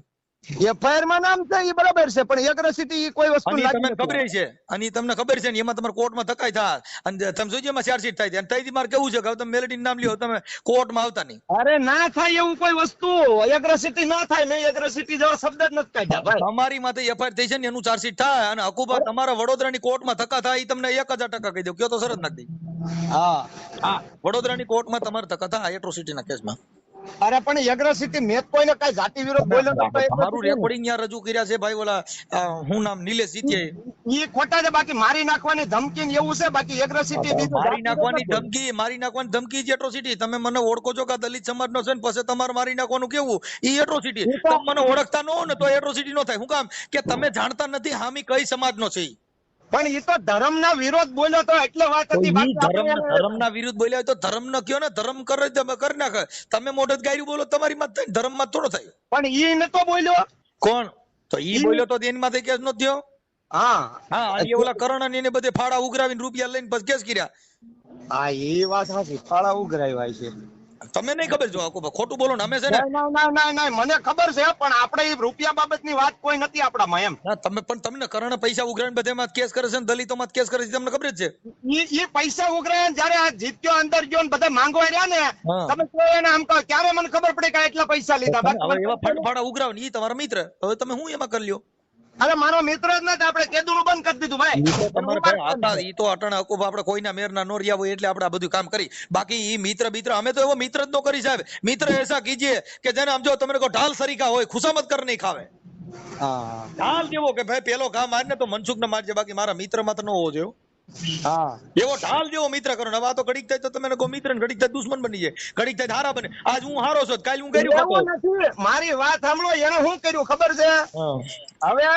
Speaker 2: એફઆઈઆર માં નામ છે એ બરાબર છે, પણ એગ્રેસિટી કોઈ વસ્તુ
Speaker 1: તમને ખબર છે. અને તમને ખબર છે ને એમાં તમારે કોર્ટમાં ધક્કાઈ થાય. અને તમે જોજો એમાં ચાર્જશીટ થાય. અને તઈથી મારે કેવું છે કે તમે મેલેડી નામ લ્યો, તમે કોર્ટમાં આવતા નહીં.
Speaker 2: અરે ના થાય એવું કોઈ વસ્તુ. એગ્રેસિટી ના થાય. મેં એગ્રેસિટી જેવા શબ્દ જ નથી કાઢ્યા ભાઈ.
Speaker 1: તમારી માથે એફઆઈઆર થઈ છે ને એનું ચાર્જશીટ થાય. અને હકુબા તમારા વડોદરાની કોર્ટમાં ધક્કા થાય એ તમને 1000% કહી દઉં. કયો તો સરસ નાખી દઈ. હા વડોદરાની કોર્ટમાં તમારે ધક્કા થાય એટ્રોસિટીના કેસમાં.
Speaker 2: અરે પણ એગ્રેસિટી મેં કોઈને કઈ જાતિ વિરોધ બોલ્યો નથી.
Speaker 1: તમારું રેકોર્ડિંગ યાં રજૂ કર્યા છે ભાઈ. ઓલા હું નામ નિલેશ જીત્યા,
Speaker 2: ઈ ખોટા છે. બાકી મારી નાખવાની ધમકી ને એવું છે. બાકી એગ્રેસિટી
Speaker 1: મારી નાખવાની ધમકી જ એટ્રોસિટી. તમે મને ઓળખો છો કે દલિત સમાજનો છે ને પછી તમારે મારી નાખવાનું કેવું ઈ એટ્રોસિટી. તમે મને ઓળખતા ન હો ને તો એટ્રોસિટી નો થાય. શું કામ કે તમે જાણતા નથી હામી કઈ સમાજનો છે.
Speaker 2: પણ એ તો ધર્મના વિરોધ બોલ્યો તો એટલે વાત હતી.
Speaker 1: ધર્મના વિરુદ્ધ બોલ્યા તો ધર્મ ન કયો ને, ધર્મ કરી નાખે. તમે મોઢે ગાયરું બોલો તમારી માં થાય, ધર્મ માં થોડો થાય.
Speaker 2: પણ ઈ નતો બોલ્યો.
Speaker 1: કોણ? તો ઈ બોલ્યો તો એની માથે કેસ નો થયો. હા ઓલા કરણ અને એને બધે ફાળા ઉઘરાવીને રૂપિયા લઈને પછી કેસ કર્યા.
Speaker 2: હા એ વાત સાચી, ફાળા ઉઘરાવ્યા છે.
Speaker 1: તમે નહીં ખબર? જો ખોટું બોલો ને અમે છે ને.
Speaker 2: ના મને ખબર છે, પણ આપણે રૂપિયા બાબતની વાત કોઈ નથી આપણામાં એમ.
Speaker 1: તમે પણ તમને કરણ પૈસા ઉઘરાવીને બધેમાં કેસ કરે છે ને દલિતોમાં કેસ કરે છે, તમને ખબર જ છે.
Speaker 2: એ પૈસા ઉઘરાયા જયારે આ જીત્યો અંદર ગયો ને બધા માંગવા રહ્યા ને, તમે કહો એને આમ કહો, ક્યારે મને ખબર પડી કે એટલા પૈસા લીધા.
Speaker 1: એવા ફાળા ઉઘરાવે ઈ તમારા મિત્ર. હવે તમે હું એમાં કરી લ્યો?
Speaker 2: અરે મારો મિત્ર જ નથી, આપણે કેદુનું બંધ કરી દીધું ભાઈ.
Speaker 1: ઈ તો અટણ હકુબા આપણે કોઈના મેરના નો રહ્યા હોય એટલે આપણે આ બધું કામ કરી. બાકી ઈ મિત્ર અમે તો એવો મિત્ર જ નો કરી સાહેબ. મિત્ર એસા કીજીએ કે જેને સમજો તમે કો ઢાલ સરીકા હોય, ખુશામત કર નહીં ખાવે. ઢાલ જેવો કે ભાઈ પેલો ઘા મારને તો મનસુખ ને મારજે, બાકી મારા મિત્ર માં તો ન હોવો જોઈએ. એવો ઢાલ જેવો મિત્ર કરો. હવે આ તો ઘડીક થાય તો તમે કહો મિત્ર, ઘડીક થાય દુશ્મન બની જાય, ઘડીક થાય હારા બને. આજ હું હારો છું, કાલ હું કર્યું.
Speaker 2: મારી વાત સાંભળો, એને શું કર્યું ખબર છે? હવે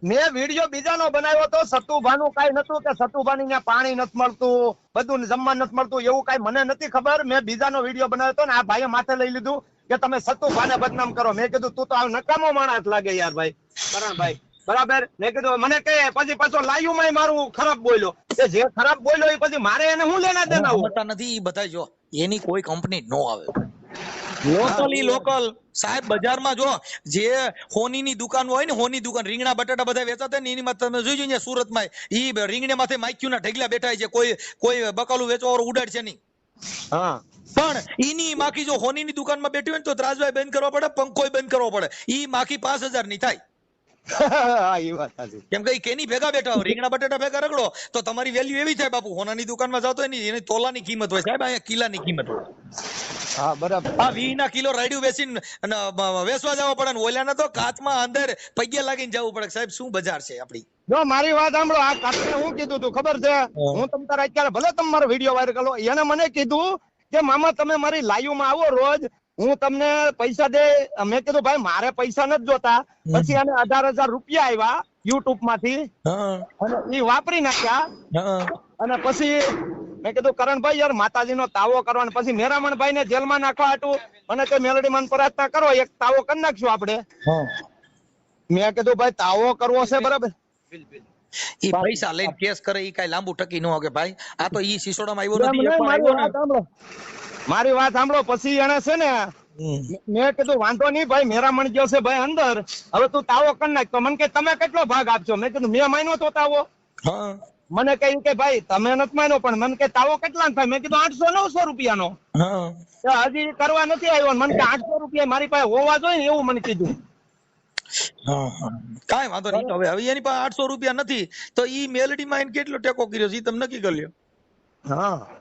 Speaker 2: મેં વિડીયો બીજાનો બનાવ્યો તો સતુભાનું કઈ નતું કે સતુભાની ને પાણી નથી મળતું, બધું જમવા નથી મળતું, એવું કઈ મને નથી ખબર. મેં બીજાનો વિડીયો બનાવ્યો હતો ને આ ભાઈએ માથે લઈ લીધું કે તમે સતુભાને બદનામ કરો. મેં કીધું તું તો આ નકામો માણસ લાગે યાર ભાઈ કરણભાઈ, બરાબર. મેં કીધું મને કહે પછી પાછો લાયું માં મારું ખરાબ બોલ્યો. કે જે ખરાબ બોલ્યો એ પછી મારે એને હું લેના દેના હોય?
Speaker 1: સમજતા નથી ઈ બધા. જો એની કોઈ કંપની નો આવે, લોકલી લોકલ સાહેબ. બજારમાં જો જે હોનીની દુકાન હોય ને, હોની દુકાન, રીંગણા બટાટા બધા વેચાતા ને એની માં તમે જોઈજો અહીંયા સુરતમાં ઈ રીંગણે માથે માખ્યુના ઢગલા બેઠા છે. કોઈ બકાલું વેચવા ઉડાડશે નહીં.
Speaker 2: હા,
Speaker 1: પણ ઈની માખી જો હોનીની દુકાનમાં બેઠી હોય ને તો ત્રાસભાઈ બંધ કરવા પડે, પંખોય બંધ કરવો પડે. ઈ માખી 5000 ની થાય.
Speaker 2: હા, એ વાત સાચી.
Speaker 1: કેમ કે કેની ભેગા બેઠા હોય, રીંગણા બટાટા ભેગા રગડો તો તમારી વેલ્યુ એવી થાય બાપુ. હોનાની દુકાનમાં જાવ તો એની તોલાની કિંમત હોય સાહેબ, અહીંયા કિલ્લાની કિંમત હોય.
Speaker 2: હા, બરાબર.
Speaker 1: આ 20 ના કિલો રાયડું વેચીને વેચવા જવા પડે ને ઓલાને તો કાચમાં અંદર પૈયા લાગીને જવું પડે. સાહેબ શું બજાર છે આપડી.
Speaker 2: જો મારી વાત સાંભળો, આ કાકને હું કીધું તું ખબર છે? હું તમ તારે અત્યારે ભલે તમારો વિડીયો વાયરલ કરો, એને મને કીધું કે મામા તમે મારી લાઈવ માં આવો રોજ, હું તમને પૈસા દે. મેં કીધું ભાઈ મારે પૈસા નથી જોતા. પછી એને 18,000 રૂપિયા આવ્યા યુટ્યુબ માંથી અને એ વાપરી નાખ્યા. અને પછી મેં કીધું કરણભાઈ યાર માતાજીનો તાવો કરવાનો, પછી મેરામણભાઈ ને જેલમાં નાખવા હાટું મને તે મેલડીમાં પ્રાર્થના કરો, એક તાવો કરી નાખશું આપણે. મેં કીધું ભાઈ તાવો કરવો છે બરાબર.
Speaker 1: ઈ પૈસા લઈને કેસ કરે ઈ કઈ લાંબુ ટકી ન હોગે ભાઈ. આ તો ઈ સિસોડામાં આવ્યો નથી.
Speaker 2: મારી વાત સાંભળો. પછી એને છે ને મેં કીધું વાંધો નહીં ભાઈ, મેરામણ ગયો છે ભાઈ અંદર, હવે તું તાવો કરી નાખ. તો મને કે તમે કેટલો ભાગ આપશો? મેં કીધું મેં માન્યો તો તાવો. મને કહ્યું કે ભાઈ તમે નથી માન્યો, પણ મને કે તાવો કેટલા થાય? મેં કીધું 800-900 રૂપિયાનો. હજી કરવા નથી આવ્યો. મને કે 800 રૂપિયા મારી પાસે હોવા જોઈએ ને એવું મને કીધું.
Speaker 1: કાંઈ વાંધો નહીં. હવે એની પાસે 800 રૂપિયા નથી તો ઈ મેલડી માં કેટલો ટેકો કર્યો છે તમે નક્કી કરી લ્યો.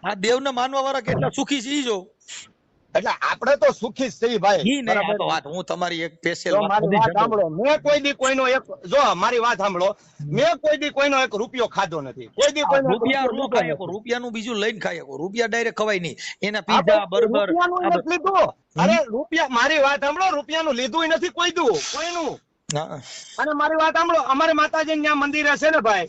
Speaker 1: આ દેવને માનવા વાળા કેટલા સુખી છે ઈ જો.
Speaker 2: એટલે આપણે તો સુખી જ છીએ ભાઈ.
Speaker 1: ઈ નહીં, આ તો વાત હું તમારી એક સ્પેશિયલ
Speaker 2: મારી વાત સાંભળો. મેં કોઈ દી કોઈનો એક, જો મારી વાત સાંભળો, મેં કોઈ દી કોઈનો એક રૂપિયો ખાધો નથી. કોઈ દી કોઈનો
Speaker 1: રૂપિયાનું બીજું લઈને ખાઈ શકો. રૂપિયા ડાયરેક્ટ ખવાય નહીં. એના પીઝા બર્ગર
Speaker 2: લીધું. અરે રૂપિયા, મારી વાત સાંભળો, રૂપિયાનું લીધું નથી કોઈ દું કોઈનું. અને મારી વાત સાંભળો, અમારે માતાજી ત્યાં મંદિર છે ને ભાઈ,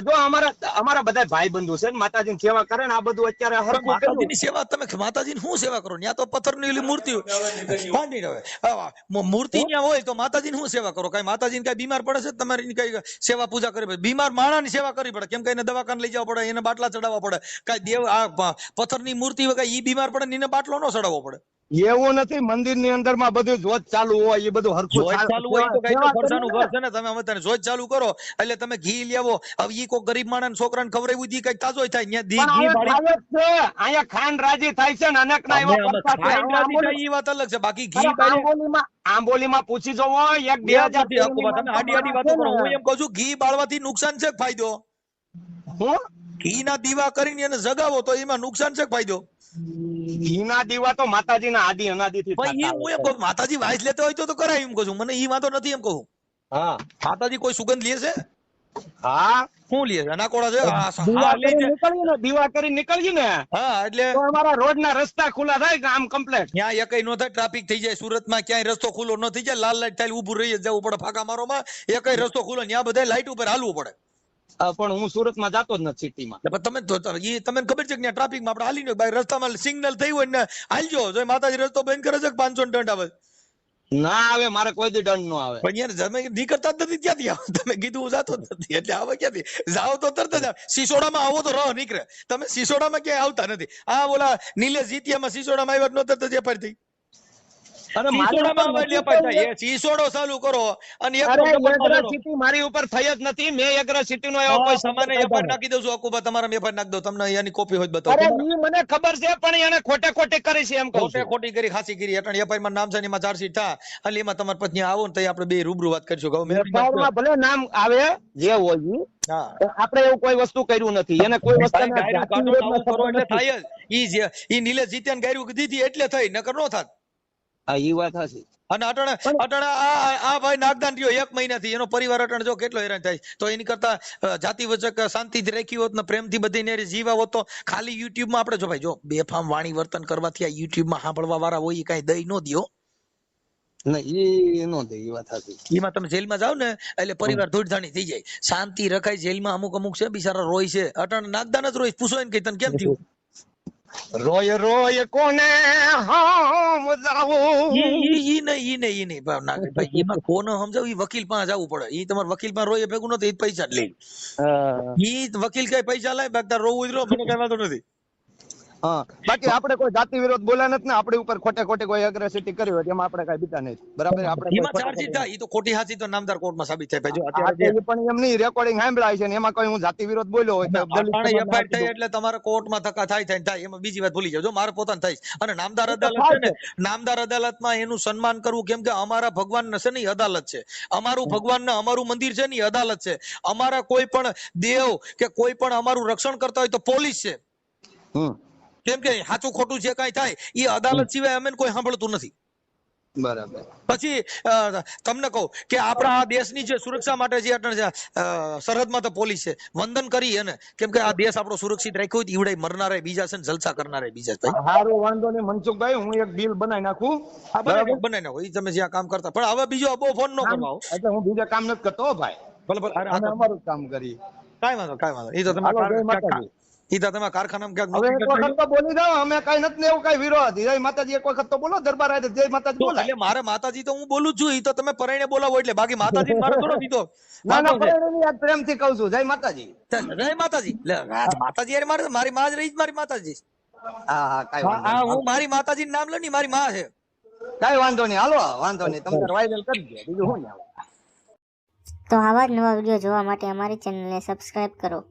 Speaker 2: જો અમારા બધા ભાઈ બંધુ છે ને માતાજીની સેવા કરે ને, આ બધું અત્યારે
Speaker 1: માતાજીની સેવા તમે માતાજીની શું સેવા કરો? ત્યાં તો પથ્થરની ઓલી મૂર્તિ પાંડી રહે. મૂર્તિ ત્યાં હોય તો માતાજીની શું સેવા કરો? કઈ માતાજીને કઈ બીમાર પડે છે તમારી કઈ સેવા પૂજા કરવી પડે? બીમાર માણસની સેવા કરવી પડે. કેમ કે એને દવાખાને લઈ જવા પડે, એને બાટલા ચડાવવા પડે. કઈ દેવ આ પથ્થરની મૂર્તિ હોય ઈ બીમાર પડે એને બાટલો ન ચડાવવો પડે?
Speaker 2: એવું નથી. મંદિર ની અંદર માં બધું જોત ચાલુ હોય, એ બધું હરખું
Speaker 1: ચાલુ હોય તો કઈ ખર્ચાનું ઘર છે ને. તમે અમે તને જોત ચાલુ કરો એટલે તમે ઘી લેવો. હવે ઈ કોઈ ગરીબ માણસ છોકરાને ખવડાવ્યું ઈ કઈ તાજો થાય.
Speaker 2: અહીંયા ખાંડ રાજી થાય છે ને અનેક ના એવા
Speaker 1: ઈ વાત અલગ છે. બાકી ઘી
Speaker 2: આંબોલીમાં પૂછી જોવો 1-2000
Speaker 1: તમે આડી આડી વાતો કરો. હું એમ કહું છું ઘી બાળવાથી નુકસાન છે કે ફાયદો? ઘી ના દીવા કરીને એને જગાવો તો એમાં નુકસાન છે કે ફાયદો?
Speaker 2: ઘીના દીવા તો માતાજીના આદિ અનાદિથી
Speaker 1: માતાજી વાઇસ લેતા હોય તો કરાય એમ કહું છું. મને ઈ વાતો નથી એમ કહું.
Speaker 2: હા,
Speaker 1: માતાજી કોઈ સુગંધ લે છે?
Speaker 2: હા,
Speaker 1: શું લે છે? અનાકોડા છે?
Speaker 2: દીવા કરી નીકળીએ ને. હા, એટલે અમારા રોડ ના રસ્તા ખુલ્લા થાય કે આમ કમ્પ્લેટ.
Speaker 1: ત્યાં એકઈ નો થાય, ટ્રાફિક થઈ જાય. સુરતમાં ક્યાંય રસ્તો ખુલ્લો ન થઈ જાય, લાલ લાઈટ થાય ઉભું રહી જવું પડે ફાકા મારોમાં. એકઈ રસ્તો ખુલ્લો, ત્યાં બધા લાઈટ ઉપર હાલવું પડે.
Speaker 2: પણ હું સુરતમાં જાતો જ નથી સિટીમાં.
Speaker 1: તમે તમને ખબર છે કે ટ્રાફિકમાં આપણે હાલી બાય રસ્તામાં સિગ્નલ થઈ હોય ને હાલજો. જો માતાજી રસ્તો બંધ કરે છે કે 500 દંડ આવે?
Speaker 2: ના આવે, મારે કોઈ દી દંડ નો આવે.
Speaker 1: પણ યાર તમે નીકળતા જ નથી ત્યાંથી આવો. તમે કીધું હું જાતો જ નથી એટલે આવે ક્યાંથી? જાઓ તો તરત જ સિસોડામાં આવો તો રહ નીકળે. તમે સિસોડામાં ક્યાંય આવતા નથી. આ ઓલા નીલેશ જીતિયામાં સિસોડામાં આવ્યા નો તરત જ એફઆઈઆર થઈ. સિસોડો ચાલુ કરો અને
Speaker 2: મારી ઉપર થઈ જ નથી. મેં એગ્રેસિટી નો એવો કોઈ
Speaker 1: તમને એફઆઈઆર નાખી દઉં છું. અકુબા તમારા એફઆઈઆર નાખી દઉં. તમને એની કોપી હોય બતાવો.
Speaker 2: મને ખબર છે પણ એને ખોટે ખોટી કરી છે એમ કહું.
Speaker 1: ખોટે ખોટી કરી ખાસી કરી એટલે એફઆઈઆર માં નામ છે એમાં ચાર્જશીટ થાય એટલે એમાં તમારી પત્ની આવો ને તો આપણે બે રૂબરૂ વાત કરીશું.
Speaker 2: ભલે નામ આવે જે હોય, આપણે એવું કોઈ વસ્તુ કર્યું નથી. એને કોઈ વસ્તુ
Speaker 1: થાય જ. ઈ નીલેશ જીત્યાને ગાયરું દીધી એટલે થઈ, નકર નો થાત.
Speaker 2: હા, એ વાત હશે.
Speaker 1: અને અટણે આ ભાઈ નાગદાન રહ્યો 1 મહિનાથી. એનો પરિવાર અટણ જો કેટલો હેરાન થાય. તો એની કરતા જાતિ વચક શાંતિથી રાખી હોત ને પ્રેમથી બધી જીવા હોત તો ખાલી યુટ્યુબ માં આપણે જો ભાઈ જો બેફામ વાણી વર્તન કરવાથી આ યુટ્યુબ માં સાંભળવા વાળા હોય કઈ દઈ નો દો. એમાં તમે જેલમાં જાવ ને એટલે પરિવાર ધૂળધાણી થઈ જાય. શાંતિ રખાય. જેલમાં અમુક છે બિચારા રોય છે. અટણ નાગદાન જ રોય. પૂછો એને કઈ તને કેમ થયું?
Speaker 2: રોય રોય કોને સમજાવું.
Speaker 1: ઈ નહીં ભાઈ એમાં કોને સમજાવું, ઈ વકીલ પાસે જવું પડે. ઈ તમારે વકીલ પાસે રોય ભેગું નથી, ઈ પૈસા જ લે. ઈ વકીલ કઈ પૈસા લાય બાકી રોવું જ રો, મને કઈ વાંધો નથી.
Speaker 2: હા, બાકી આપણે કોઈ જાતિ વિરોધ બોલ્યા નથી ને, આપણી ઉપર ખોટે ખોટી કોઈ એગ્રેસિટી કરી હોય એમાં આપણે કઈ બીતા નહીં. બરાબર, આપણે
Speaker 1: એમાં ચાર્જશીટ થાય, ઈ તો ખોટી હાચી તો નામદાર કોર્ટમાં સાબિત થાય. જો અત્યારે
Speaker 2: પણ એમની રેકોર્ડિંગ સાંભળાય છે ને એમાં કોઈ હું જાતિ વિરોધ બોલ્યો હોય તો
Speaker 1: એફઆઈઆર થાય એટલે તમારે કોર્ટમાં ધક્કા થાય. એમાં બીજી વાત ભૂલી જાવ, જો મારે પોતાને થાય. અને નામદાર અદાલત છે ને, નામદાર અદાલતમાં એનું સન્માન કરવું, કેમ કે અમારા ભગવાન છે ને, અદાલત છે. અમારું ભગવાન ને અમારું મંદિર છે ને, અદાલત છે. અમારા કોઈ પણ દેવ કે કોઈ પણ અમારું રક્ષણ કરતા હોય તો પોલીસ છે. કેમ કે સાચું ખોટું જે કઈ થાય એ અદાલત સિવાય અમે કોઈ સાંભળતું નથી.
Speaker 2: બરાબર.
Speaker 1: પછી તમને કહું કે આપણા આ દેશની જે સુરક્ષા માટે જે સરહદમાં તો પોલીસ છે, વંદન કરી એને, કેમ કે આ દેશ આપણો સુરક્ષિત રાખ્યો હોય. ઈવડે મરનારે બીજા છે ને જલસા કરનારે બીજા છે.
Speaker 2: સારું, વાંધો નહીં મનસુખભાઈ, હું એક બિલ બનાવી નાખું.
Speaker 1: બનાવી નાખો, એ તમે જ્યાં કામ કરતા. પણ હવે બીજો બહુ ફોન ન કરવા.
Speaker 2: એટલે હું બીજા કામ નથી કરતો ભાઈ,
Speaker 1: ભલે
Speaker 2: અમારું કામ કરી.
Speaker 1: કાંઈ વાંધો. એ તો તમે ઈ તો તમે કારખાનામાં ક્યાંક
Speaker 2: હવે એક વખત તો બોલી દો, અમે કઈ નથી ને એવું કઈ વિરોધ. જય માતાજી એક વખત તો બોલો, દરબાર આવે જય માતાજી બોલાય.
Speaker 1: એટલે મારે માતાજી તો હું બોલું છું, ઈ તો તમે પરણે બોલાવો એટલે, બાકી માતાજી મારે થોડો દીધો.
Speaker 2: ના પરણે નહીં, આજ પ્રેમથી કહું છું, જય માતાજી.
Speaker 1: જય માતાજી. માતાજી યાર મારી માં જ રહી, મારી માતાજી.
Speaker 2: હા કઈ વાંધો
Speaker 1: હા, હું મારી માતાજી નામ લો ની, મારી માં છે.
Speaker 2: કઈ વાંધો નહીં, હાલો વાંધો નહીં, તમે વાયરલ કરી દો, બીજું શું.
Speaker 3: તો આવા જ નવા વિડીયો જોવા માટે અમારી ચેનલને સબસ્ક્રાઇબ કરો.